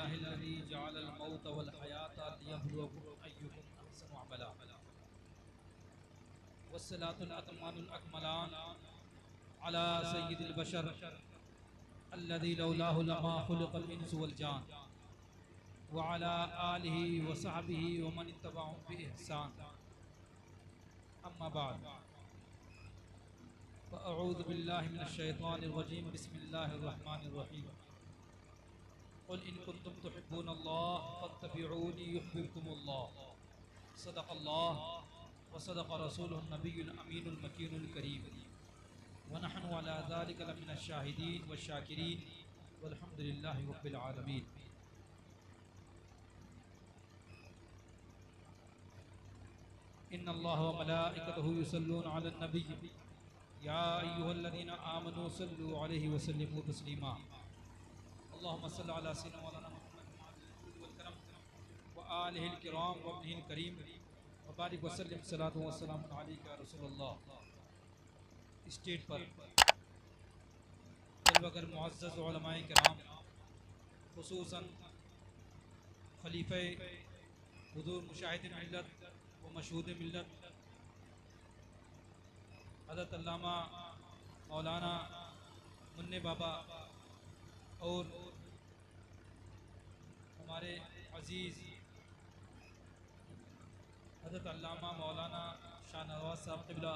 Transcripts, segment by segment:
अल्हम्दुलिल्लाहिल्लज़ी जअलल मौत वल हयाता लियब्लुवकुम अय्युकुम अहसनु अमला वस्सलातुल अतम्मानुल अकमलान अला सय्यिदिल बशर अल्लज़ी लौलाहु लमा खुलिक़ल इंसु वल जान व अला आलिहि व सहबिहि व मन इत्तबअहुम बि इहसान अम्मा बाद फ़अऊज़ु बिल्लाहि मिनश शैतानिर रजीम बिस्मिल्लाहिर रहमानिर रहीम क़ुल इन कुन्तुम तुहिब्बूनल्लाह फत्तबिऊनी युहब्बिबकुमुल्लाह सदक़ल्लाह व सदक़ रसूलुहुन नबियुल अमीनुल मकीनुल करीम व नहनु अला ज़ालिका लमिनश शाहिदीन व शाकिरीन वल्हम्दुलिल्लाहि रब्बिल आलमीन। इन्नल्लाह व मलाइकतहु युसल्लूना अलन नबी या अय्युहल्लज़ीना आमनू सल्लु अलैहि व सल्लिमू तस्लीमा। अल्लाहुम्मा सल्लि अला सय्यिदिना मौलाना मुहम्मद वल करम व आलिहिल किराम व इब्निहिल करीम व बारिक व सल्लिम सलातु व सलाम अलैका या रसूलल्लाह। स्टेज पर जलवागर मुअज़्ज़ज़ उलमाए किराम खुसूसन खलीफे हुज़ूर मुशाहिद मिल्लत व मशहूद मिल्लत हज़रत अल्लामा मौलाना मुन्ने बाबा और हमारे अज़ीज़ हज़रत अल्लामा मौलाना शाह नवाज़ साहब क़िबला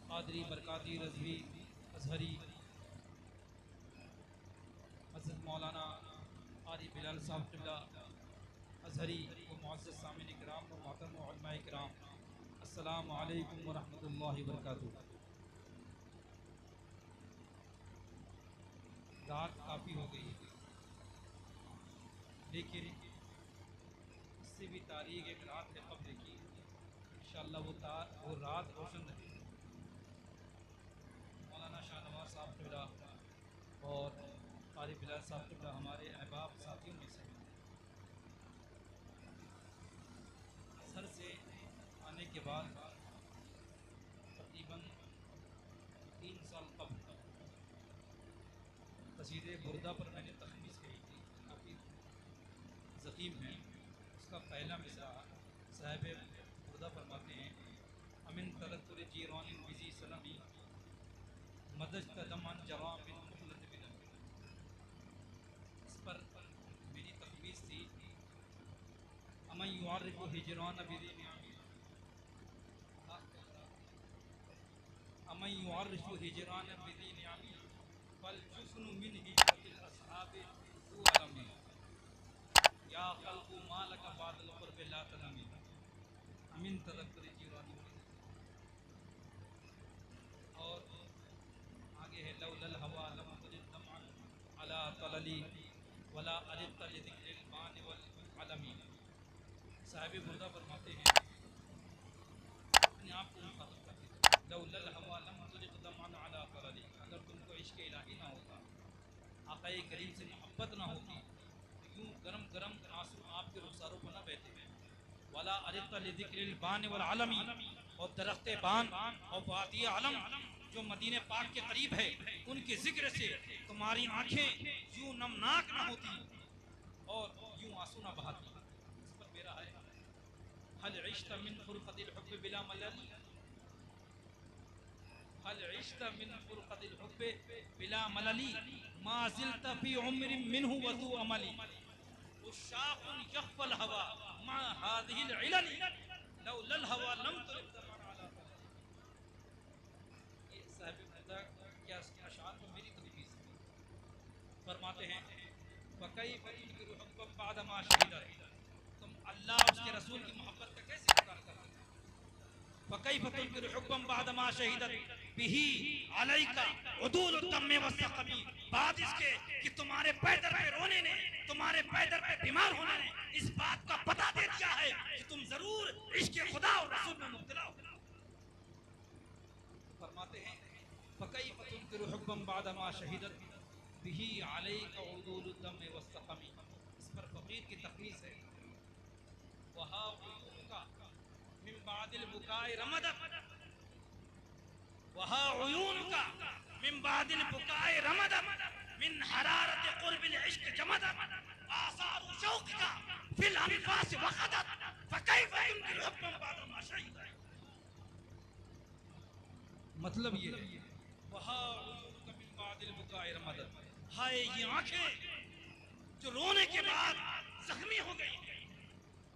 क़ादरी बरकाती रज़वी अज़हरी हज़रत मौलाना क़ारी बिलाल साहब क़िबला अज़हरी व मुअज़्ज़ज़ सामिन इकराम व मोहतरम उलमाए किराम, अस्सलामु अलैकुम व रहमतुल्लाहि व बरकातुहू। रात काफ़ी हो गई है, लेकिन इससे भी तारीख़ एक रात है क़ब्र की। इंशाअल्लाह वो रात रोशन रहे। मौलाना शाह नवाज़ साहब क़िबला और क़ारी बिलाल साहब क़िबला हमारे अहबाब साथियों में से असर से आने के बाद तकरीबन 3 साल कब्ल कसीदे बुर्दा पर मैंने तखमीस कही थी, काफ़ी ज़ख़ीम है। उसका पहला मिसरा साहिब बुर्दा फरमाते हैं, अमिन तलत्तुर जीरान बिज़ी सलमी मदजतदमन जवा बिन मुखलत बिदम। इस पर मेरी तखमीस थी, अमन युआरिफ़ु हिजरान बिज़ी नियामी अमन युआरिफ़ु हिजरान बिज़ी नियामी फल जुफ़्नु मिन हिजरतिल अस्हाबि ज़ू अलमी या खल्क़ु मा लका बादल क़ुर्ब ला तलमी अमिन तज़क्कुर जीरानी। और आगे है लौलल हवा लम तुजिद दमअन अला तलली वला अरिफ़्त लिज़िक्रिल बानि वल अलमी। साहिब बुर्दा फरमाते हैं, अपने आप को मुखातब करते हैं, लौलल हवा लम तुजिद दमअन अला तलली, अगर तुमको इश्क़ इलाही ना होता, आक़ाए करीम से मोहब्बत ना होती, तो यूँ गरम गरम आंसू आपके रुखसारों पर न बहते हैं। वला अरिफ़्त लिज़िक्रिल बानि वल अलमी, और दरख्त बान और वादी आलम जो मदीने पाक के करीब है, उनके जिक्र से तुम्हारी आंखें यूं नमनाक न होती और यूं आंसू न बहाती। इस पर मेरा है, हल इश्त मिन फुरक़तिल हुब्ब बिला मलल, हल इश्त मिन फुरक़तिल हुब्ब बिला मलली मा ज़िल्त फ़ी उम्रिन मिन्हु व ज़ू अमली उशाक़ुन यख़्फ़ल हवा मा हाज़िहिल इलली लौलल हवा लम तुरिब दमअन अला तलली। ये साहिब बुर्दा क्या अशआर तो मेरी तखमीस है। फरमाते हैं, फ़कैफ़ तुनकिरु हुब्बन बअद मा शहिदत, तुम अल्लाह और उसके रसूल की मोहब्बत का कैसे इनकार कर सकते हो। फ़कैफ़ तुनकिरु हुब्बन बअद मा शहिदत बिही अलैका उदूलुद दम्मे वस्सक़मी, बात इसके कि तुम्हारे पैदर पे रोने ने, तुम्हारे पैदर पे बीमार होने ने इस बात का पता दे दिया है कि तुम जरूर इश्क़ खुदा और रसूल में मुब्तला हो। फरमाते हैं, फ़कैफ़ तुनकिरु हुब्बन बअद मा शहिदत बिही अलैका उदूलुद दम्मे वस्सक़मी। इस पर फ़कीर की तखमीस है, वहा उयूनुका मिन बादिल बुकाए रमदत, वहा उयूनुका मिन बादिल बुकाए रमदत मिन हरारत क़ुर्बिल इश्क जमदत आसार शौक़ का फिल अनफास वक़दत फकैफ तुनकिर हुब्बन बाद मा शहीद। मतलब ये है वहा मिन बादिल बुकाए रमदत, हाय ये आंखें जो रोने के बाद जख्मी हो गई,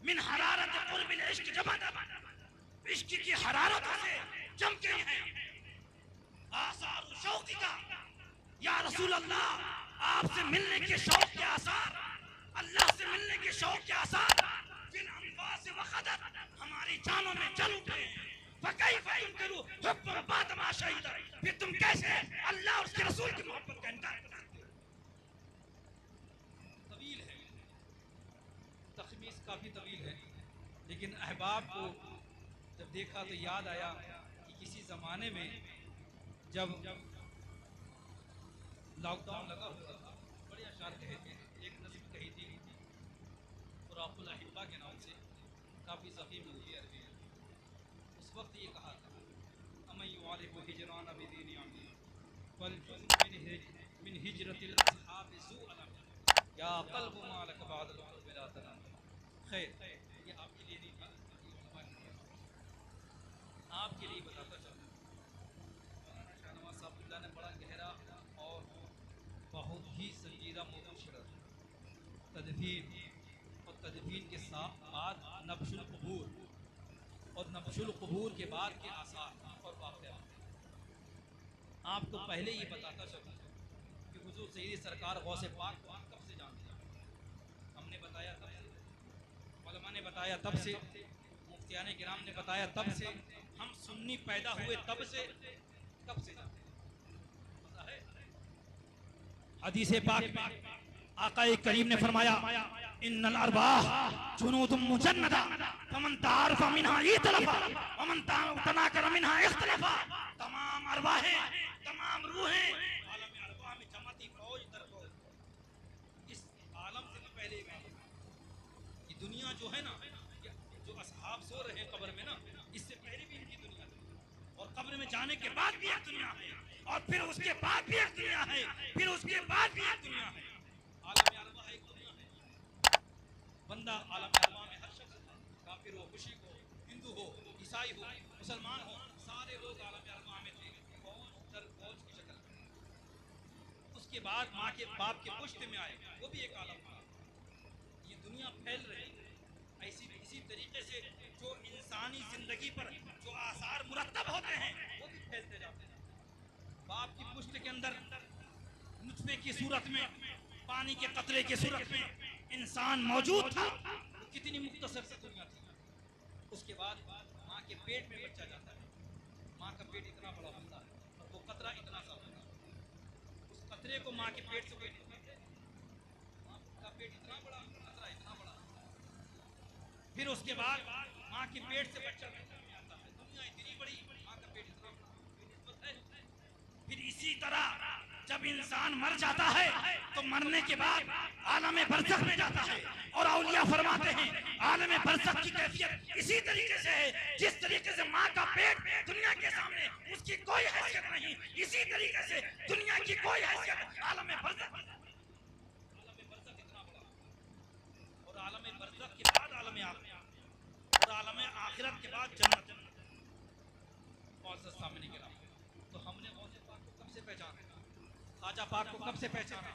मिन हरारत क़ुर्बिल इश्क जमदत, इश्क की हरारत से जम गई हैं, आसार शौक़ का, या रसूल अल्लाह आपसे मिलने के शौक के आसार, अल्लाह से मिलने के शौक के आसार फिल अनफास वक़दत हमारी जानों में जल उठे। फकैफ तुनकिरु हुब्बन बाद मा शहीद, फिर तुम कैसे अल्लाह और उसके रसूल की मोहब्बत का इनकार करते हो। तवील है, तखमीस काफी तवील है, लेकिन अहबाब को जब देखा तो याद आया कि किसी जमाने में जब लॉकडाउन लगा हुआ था, बड़े अशार कहे थे, एक नज़्म कही थी फ़ुराक़ुल अहिब्बा के नाम से, काफ़ी ज़ख़ीम हुई अरबी है। उस वक्त ये कहा था अमयुआलिबु हिजरान बिदीन अमी वल मिन हिजरतिल अस्हाब ज़ू अलम या क़ल्ब मा लक बअदल क़ुर्ब ला तनम। खैर ये आपके लिए नहीं था, ये उलमा ने दिया, आपके लिए बताता चलूँ। मौलाना शाहनवाज़ साहबुल्लाह ने बड़ा गहरा और बहुत ही संजीदा मौजू छेड़ा, तदफीन, और तदफीन के साथ बाद नब्शुल क़ुबूर, और नब्शुल क़ुबूर के बाद के आसार और वाक़यात। आपको पहले ये बताता चलूँ कि हुज़ूर सय्यद सरकार गौसे पाक को आप कब से जानते हैं। हमने बताया तब से, उलमा ने बताया तब से, मुफ्तियाने किराम ने बताया तब से, हम सुन्नी पैदा हुए तब से, कब से जानते हैं पता है। हदीस पाक में आका करीम ने फरमाया इन्नल अरवाह जुनूदुम मुजन्नदा फमन तारफ़ मिनहा इतलफ़ा वमन तनाकरा मिनहा इख्तलफ़ा। तमाम अरवाहें, तमाम रूहें आलम अरवाह में जमाती फौज दर फौज। इस आलम से पहले ये दुनिया जो है ना, जो असहाब सो रहे हैं कब्र में ना, इससे पहले भी इनकी दुनिया थी, और कब्र में जाने के बाद भी एक दुनिया है, और फिर उसके बाद भी एक दुनिया है, फिर उसके बाद भी एक दुनिया है। आलम अरवाह एक दुनिया है। बंदा आलम अरवाह में हर शख्स था, काफिर हो, मुशरिक हो, हिंदू हो, ईसाई हो, मुसलमान हो, सारे लोग आलम अरवाह में थे, फौज दर फौज की शक्ल में। उसके बाद माँ के बाप के पुश्त में आए, वो भी एक आलम था। ये दुनिया फैल रही है ऐसी, इसी तरीके से जो इंसानी जिंदगी पर जो आसार मुरत्तब होते हैं वो भी फैलते जाते हैं। बाप की पुश्त के अंदर नुतफे की सूरत में, पानी के कतरे की सूरत में इंसान मौजूद था, तो कितनी मुख्तसर सी दुनिया थी। उसके बाद माँ के पेट में बच्चा जाता है, माँ का पेट इतना बड़ा होता है और वो कतरा इतना सा होता है। उस कतरे को माँ के पेट से कोई नहीं देखते, माँ का पेट इतना बड़ा, कतरा इतना बड़ा। फिर उसके बाद माँ के पेट से बच्चा पैदा आता है, दुनिया इतनी बड़ी, माँ का पेट इतना बड़ा, फिर इसी तरह जब इंसान मर जाता है तो मरने के बाद आलम बरज़ख में जाता है, और औलिया फरमाते हैं आलम बरज़ख की कैफियत इसी तरीके से है जिस तरीके से माँ का पेट दुनिया के सामने उसकी कोई हैसियत नहीं, इसी तरीके से दुनिया की कोई हैसियत आलम बरज़ख। आलम बरज़ख इतना बड़ा, और आलम बरज़ख के बाद आलम आखिरत, और आलम आखिरत के बाद जन्नत। मुअज़्ज़ज़ सामने गिरा, तो हमने गौसे पाक को कब से पहचाना, ख्वाजा पाक को कब से पहचाना,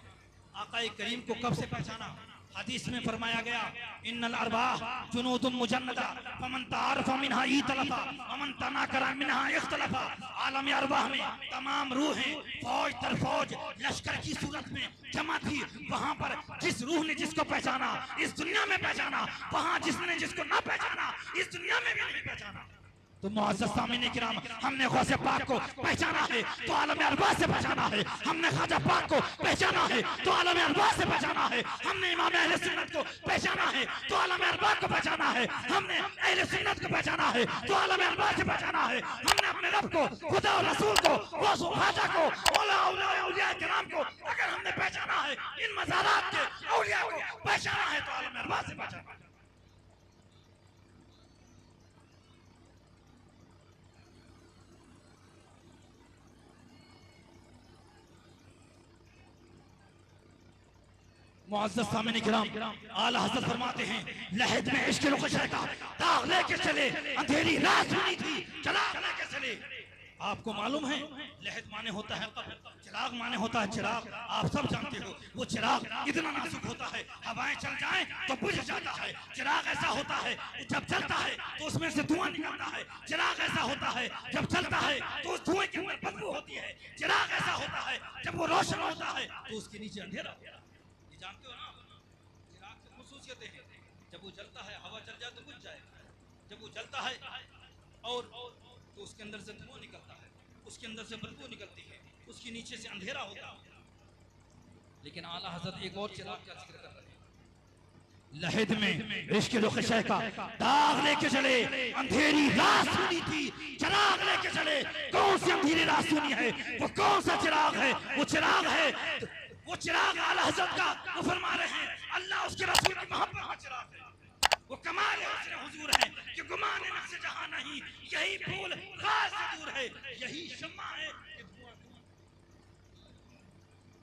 आका करीम को कब से पहचाना। हदीस में फरमाया गया इन्नल अरवाह जुनूदुम मुजन्नदा फमन तारफ़ मिनहा इतलफ़ा वमन तनाकरा मिनहा इख्तलफ़ा। आलम अरवाह में तमाम रूहें फौज दर फौज लश्कर की सूरत में जमा थी। वहाँ पर जिस रूह ने जिसको पहचाना इस दुनिया में पहचाना, वहाँ जिसने जिसको ना पहचाना इस दुनिया में भी नहीं पहचाना। तो मुअज़्ज़ज़ सामिने किराम, हमने गौसे पाक को पहचाना है तो आलम अरवाह से पहचाना है, हमने ख्वाजा पाक को पहचाना है तो आलम अरवाह से पहचाना है, हमने इमाम अहले सुन्नत को पहचाना है तो आलम अरवाह को पहचाना है, हमने अहले सुन्नत को पहचाना है तो आलम अरवाह से पहचाना है। हमने अपने रब को, खुदा और रसूल को, गौसे ख्वाजा को, औलिया किराम को अगर हमने पहचाना है, इन मज़ारात के औलिया को पहचाना है तो आलम अरवाह से पहचाना है। मुअज़्ज़ज़ सामिन किराम, आला हज़रत फरमाते हैं लहद में इश्क़ रुक़शा का दाग लेके चले, अंधेरी रात हुई थी चिराग लेके चले। आपको मालूम है लहद माने होता है कब्र, चिराग माने होता है चिराग। आप सब जानते हो वो चिराग इतना नाजुक होता है, हवाएं चल जाएं तो बुझ जाता है। चिराग ऐसा होता है जब जलता है तो उसमें से धुआं निकलता है। चिराग ऐसा होता है जब चलता है तो उस धुएं के अंदर बदबू होती है। चिराग ऐसा होता है जब वो रोशन होता है तो उसके नीचे अंधेरा होता है। ये जानते हो ना, चिराग की खुसूसियतें हैं। जब वो जलता है हवा चल जाए तो बुझ जाएगा, जब वो जलता है और तो उसके अंदर से धुआं निकलता है, उसके अंदर से बदबू निकलती है, उसके नीचे से अंधेरा होता है। लेकिन आला हज़रत एक और चिराग का जिक्र कर रहे हैं, लहद में इश्क़ रुक़शा का दाग लेके चले, अंधेरी रात सुनी थी चिराग लेके चले। कौन सी अंधेरी रात सुनी है? वो कौन सा चिराग है? वो चिराग है, वो चिराग आला हज़रत का। वो फरमा रहे हैं अल्लाह उसके रसूल की मोहब्बत का चिराग है। वो कमाल है उसने हुजूर है कि गुमान नफ्स जहां नहीं, यही फूल खास से दूर है, यही शम्मा है कि धुआं धुआं।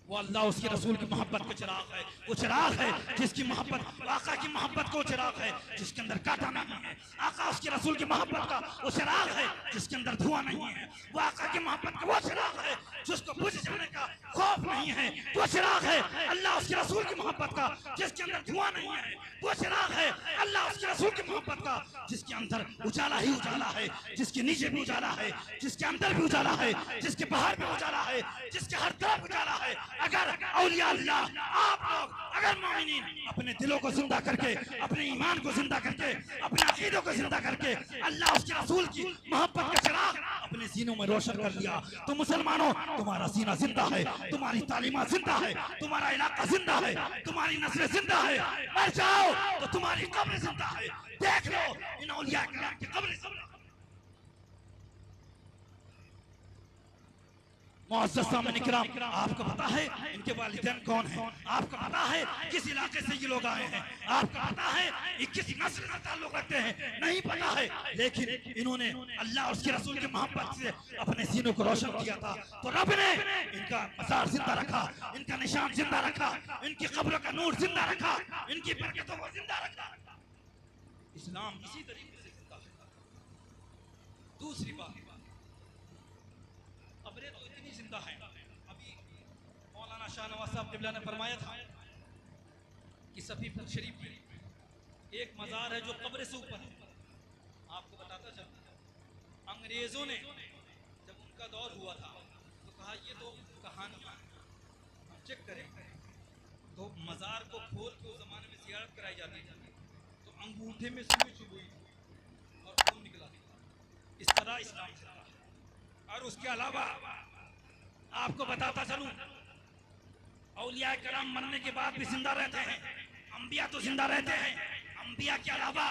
वो अल्लाह उसके रसूल की मोहब्बत का चिराग है। वो चिराग है जिसकी मोहब्बत, आका की मोहब्बत को चिराग है जिसके अंदर कांटा नहीं है। आका उसके रसूल की मोहब्बत का वो चिराग है जिसके अंदर धुआं नहीं है। वो आका की मोहब्बत का वो चिराग है जिसको बुझ जाने का खौफ नहीं है। वो चिराग है अल्लाह उसके रसूल की मोहब्बत का जिसके अंदर धुआं नहीं है। वो चिराग है अल्लाह उसके रसूल की मोहब्बत का जिसके अंदर उजाला ही उजाला है, जिसके नीचे भी उजाला है, जिसके अंदर भी उजाला है, जिसके बाहर भी उजाला है, जिसके हर तरफ उजाला है। अगर औलिया अल्लाह, आप लोग अगर मोमिनीन अपने दिलों को जिंदा करके, अपने ईमान को जिंदा करके, अपने अकीदों को जिंदा करके अल्लाह उसके रसूल की मोहब्बत का चिराग अपने सीनों में रोशन कर लिया तो मुसलमानों तुम्हारा सीना जिंदा है, तुम्हारी तालीमात जिंदा है, तुम्हारा इलाका जिंदा है, तुम्हारी नस्लें जिंदा है। मर जाओ तो तुम्हारी कब्र जिंदा है। देख लो इन औलिया किराम की कब्र जिंदा है। मुअज़्ज़ज़ सामिन किराम, आपको पता है इनके वालिदैन कौन हैं? आपको पता है किस इलाके से ये लोग आए हैं? आपको पता है ये किस नस्ल से ताल्लुक रखते हैं? नहीं पता है, लेकिन इन्होंने अल्लाह और उसके रसूल की मोहब्बत से अपने सीनों को रोशन किया था तो रब ने इनका मज़ार जिंदा रखा, इनका निशान जिंदा रखा, इनकी कब्र का नूर जिंदा रखा, इनकी बरकतों को जिंदा रखा। इस्लाम इसी तरीके से जिंदा है। दूसरी बात, कब्रें तो इतनी जिंदा हैं। अभी मौलाना शाहनवाज साहब क़िबला ने फरमाया था कि सफीपुर शरीफ में एक मज़ार है जो कब्र से ऊपर है। आपको बताता चलता, अंग्रेज़ों ने जब उनका दौर हुआ था तो कहा ये तो कहानियाँ हम चेक करें तो मज़ार को खोल के उस ज़माने में ज़ियारत कराई जाती थी तो अंगूठे में सुई चुभ हुई और खून निकला। इस तरह इस्लाम चला है। और उसके अलावा आपको बताता चलूं, औलिया कराम मरने के बाद भी जिंदा रहते हैं, अंबिया तो जिंदा रहते हैं। अंबिया के अलावा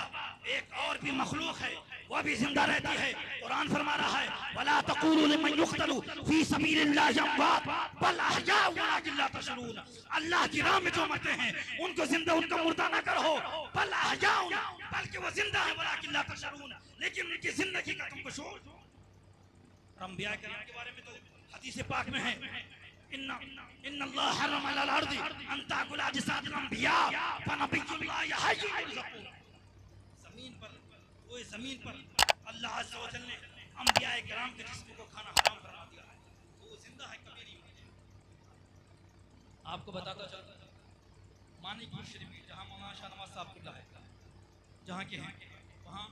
एक और भी मखलूक है वो भी जिंदा रहती है। कुरान फरमा रहा है वला तक़ूलू लिमन युक़तलू फी सबीलिल्लाहि अमवात बल अहयाउ वलाकिन ला तशऊरून। अल्लाह की राह में जो मरते हैं उनको जिंदा, उनको मुर्दा ना करो, बल अहयाउ, बल्कि वो जिंदा है, वलाकिन ला तशऊरून, लेकिन उनकी जिंदगी का तुमको शऊर। अंबिया किराम के बारे में तो हदीस पाक में है इन्नल्लाह हर्रम अलल अर्दी अन ताकुल अजसादुल अंबिया फनबियुल्लाह हय्युन युरज़क़ून। ज़मीन पर अल्लाह अज़्ज़ व जल ने अंबिया किराम के जिस्म को खाना हराम फरमा दिया है तो वो जिंदा है, कभी नहीं मरेंगे। आपको बताता चलता मानिकपुर शरीफ जहाँ मौलाना शाहनवाज साहब क़िबला है जहाँ के हैं, वहाँ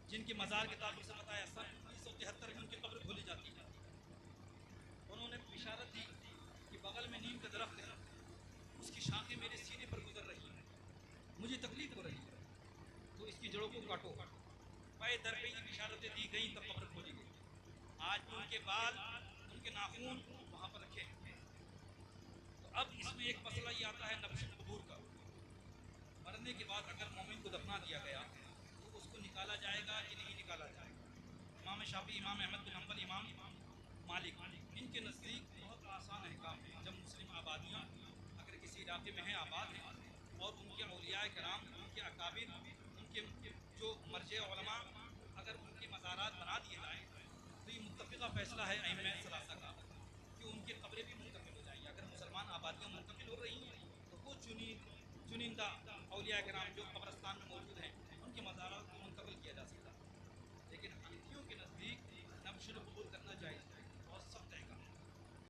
जिनके मज़ार के ताल्लुक़ से बताया सन 1973 में उनकी कब्र खोली जाती है। उन्होंने इशारत दी कि बगल में नीम का दरख्त है, उसकी शाखें मेरे सीने पर गुजर रही हैं, मुझे तकलीफ हो रही है तो इसकी जड़ों को काटो। पाए दर पे इशारतें दी गई तब कब्र खोली गई। आज भी उनके बाल, उनके नाखून वहाँ पर रखे हैं। तो अब इसमें एक मसला ये आता है नब्श कबूर का। मरने के बाद अगर मोमिन को दफना दिया गया तो उसको निकाला जाएगा कि नहीं निकाला जाएगा। इमाम शाफी, इमाम अहमद बिन हम्बल, इमाम मालिक, इनके नज़दीक बहुत आसान है काम। जब मुस्लिम आबादियाँ अगर किसी इलाके में हैं, आबाद हैं और उनके औलिया कराम, उनके अकाबिर, उनके जो मर्जे उलमा अगर उनके मज़ारात बना दिए जाएँ तो ये मुत्तफ़िक़ा फ़ैसला है अइम्मा सलासा का कि उनकी कब्रें भी मुंतकिल हो जाएंगी। अगर मुसलमान आबादियाँ मुंतकिल हो रही हैं तो वो जिंदा औलिया कराम जो कब्रिस्तान में मौजूद हैं उनकी मज़ारात